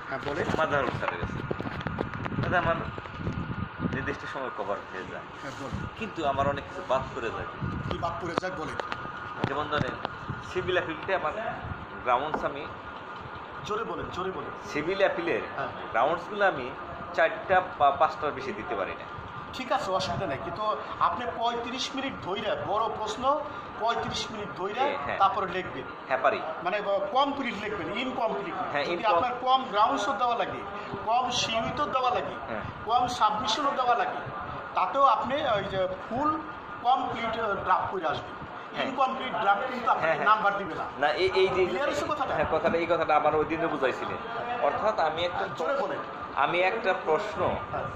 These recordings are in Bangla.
হ্যাঁ বলেন। মাদারুল স্যারের কাছে। দাদা আমার নির্দিষ্ট সময় কভার হয়ে যায়, হ্যাঁ বলেন। কিন্তু আমার অনেক কিছু বাদ করে যায়। কি বাদ পড়ে যাক বলেন। যেমন ধরেন সিভিল অ্যাপিলটা আমার গ্রাউন্ডস আমি জোরে বলেন, জোরে বলেন। সিভিল অ্যাপিলের হ্যাঁ। গ্রাউন্ডসগুলো আমি 4টা বা 5টার বেশি দিতে পারি না। ঠিক আছে, অসুবিধা নেই, কিন্তু আপনি 35 মিনিট ধইরা বড় প্রশ্ন 35 মিনিট ধইরা হ্যাঁ। তারপরে লিখবেন। হ্যাঁ পারি। মানে কমপ্লিট লিখবেন, ইনকমপ্লিট। হ্যাঁ, যদি আপনার কম গ্রাউন্ডসও দেওয়া লাগে, কম সীমিত দেওয়া লাগে, হ্যাঁ। কম সাবমিশনও দেওয়া লাগে, তাতেও আপনি ওই যে ফুল কমপ্লিট ড্রাফট করে আসবেন। হ্যাঁ। ইনকমপ্লিট ড্রাফট কিন্তু আপনাকে হ্যাঁ, হ্যাঁ। নাম্বার দিবে না। না এই যে Clear হয়েছে কথাটা? হ্যাঁ কথাটা এই কথাটা আমার ওই দিনে বুঝাইছিলেন। অর্থাৎ জোরে বলেন। আমি একটা প্রশ্ন হ্যাঁ।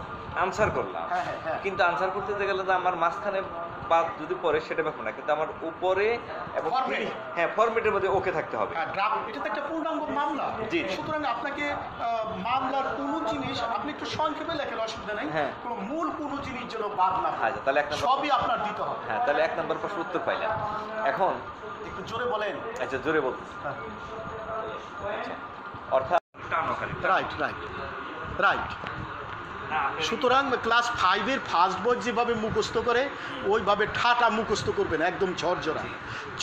আনসার করলাম, হ্যাঁ, হ্যাঁ, হ্যাঁ। কিন্তু আনসার করতে গেলে তো আমার মাঝখানে বাদ যদি পড়ে সেটা ব্যাপার না, কিন্তু আমার উপরে এবং Format। হ্যাঁ ফরম্যাটের মধ্যে ওকে থাকতে হবে। ড্রাফট এটা তো একটা পূর্ণাঙ্গ মামলা। জি। সুতরাং আপনাকে মামলার কোনো জিনিস আপনি একটু সংক্ষেপে লেখেন, অসুবিধা নেই। হ্যাঁ। কোনো মূল কোনো জিনিস যেন বাদ না হয়, তাহলে এক নম্বর সবই আপনার দিতে হবে। হ্যাঁ তাহলে 1 নম্বর প্রশ্ন উত্তর পাইলাম। এখন একটু জোরে বলেন। আচ্ছা জোরে বলতেছি। আচ্ছা, অর্থাৎ রাইট, রাইট, রাইট। সুতরাং ক্লাস 5-এর ফার্স্ট বই যেভাবে মুখস্থ করে ওইভাবে ঠাটা মুখস্থ করবেন, একদম ঝরঝরা।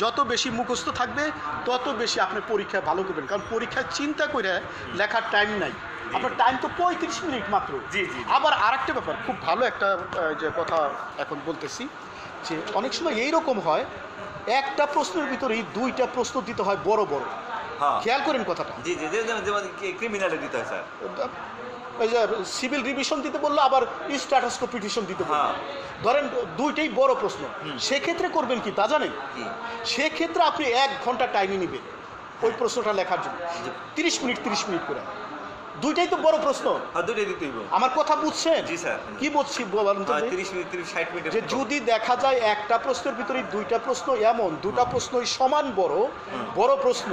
যত বেশি মুখস্থ থাকবে তত বেশি আপনি পরীক্ষায় ভালো করবেন, কারণ পরীক্ষায় চিন্তা করে লেখার টাইম নাই। আপনার টাইম তো 35 মিনিট মাত্র। জি, জি। আবার আরেকটা ব্যাপার, খুব ভালো একটা যে কথা এখন বলতেছি, যে অনেক সময় এইরকম হয় একটা প্রশ্নের ভিতরেই 2টা প্রশ্ন দিতে হয় বড় বড়। হ্যাঁ খেয়াল করেন কথাটা। জি জি যেমন ক্রিমিনালে দিতে হয় স্যার। ওই যে সিভিল রিভিশন দিতে বললো, আবার স্ট্যাটাস পিটিশন দিতে বললো। হ্যাঁ। ধরেন দুইটাই বড় প্রশ্ন, সেক্ষেত্রে করবেন কি তা জানেন? কি? সেক্ষেত্রে আপনি 1 ঘন্টা টাইমই নেবেন ওই প্রশ্নটা লেখার জন্য, 30 মিনিট 30 মিনিট করে। দুইটাই তো বড় প্রশ্ন। হ্যাঁ দুটোই দিতেই হবে। আমার কথা বুঝছেন? জি স্যার। কি বলছি বলেন তো? 30 মিনিট 60 মিনিট। যে যদি দেখা যায় একটা প্রশ্নের ভিতরে 2টা প্রশ্ন এমন, 2টা প্রশ্নই সমান বড় বড় প্রশ্ন,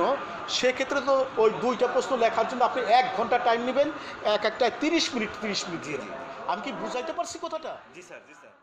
সেক্ষেত্রে তো ওই 2টা প্রশ্ন লেখার জন্য আপনি 1 ঘন্টা টাইম নেবেন, এক একটা 30 মিনিট 30 মিনিট। জি জি। আমি কি বুঝাইতে পারছি কথাটা? জি স্যার জি স্যার।